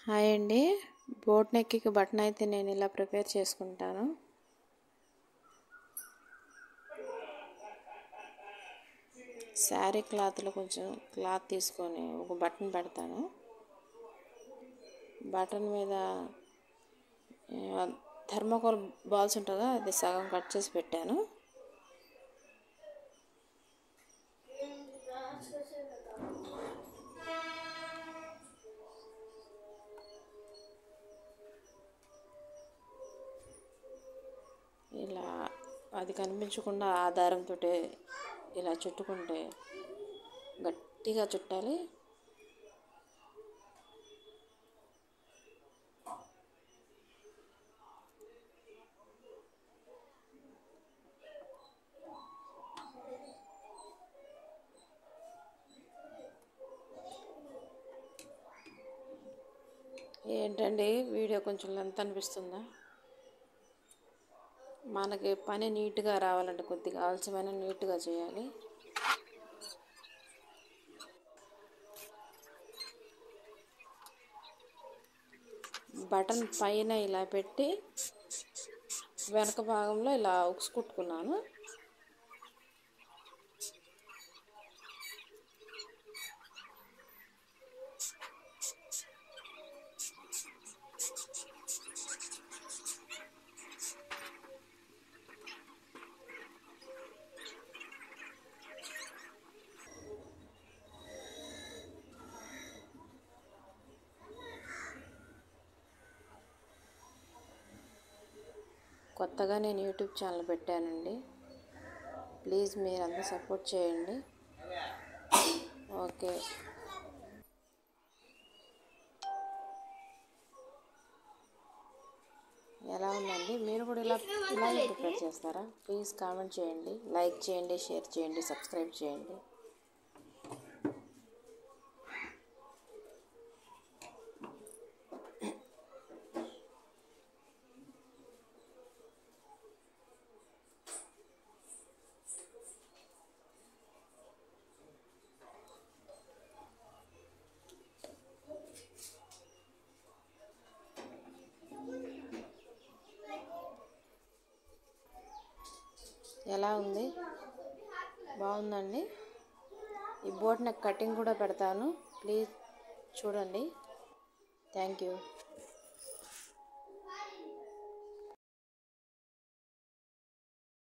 Hi అండి. Boat నెక్కి button అయితే నేను ఇలా ప్రిపేర్ చేసుకుంటాను. శారీ క్లాత్లో కొంచెం క్లాత్ తీసుకొని ఒక బటన్ పెడతాను. బటన్ మీద థర్మోకోల్ బాల్స్ ఉంటుందా, అది సగం కట్ చేసి పెట్టాను. ఇలా అది కనిపించకుండా ఆధారంతో ఇలా చుట్టుకుంటే గట్టిగా చుట్టాలి. ఏంటండి వీడియో కొంచెం లెంత్ అనిపిస్తుందా? మనకి పని నీట్గా రావాలంటే కొద్దిగా ఆలస్యమైన నీట్గా చేయాలి. బటన్ పైన ఇలా పెట్టి వెనక భాగంలో ఇలా ఉక్స్ కుట్టుకున్నాను. కొత్తగా నేను యూట్యూబ్ ఛానల్ పెట్టానండి. ప్లీజ్ మీరంతా సపోర్ట్ చేయండి. ఓకే. ఎలా ఉందండి? మీరు కూడా ఇలాగే ప్రిపేర్ చేస్తారా? ప్లీజ్ కామెంట్ చేయండి, లైక్ చేయండి, షేర్ చేయండి, సబ్స్క్రైబ్ చేయండి. ఎలా ఉంది? బాగుందండి. ఈ బోట్ నెక్ కటింగ్ కూడా పెడతాను, ప్లీజ్ చూడండి. Thank you.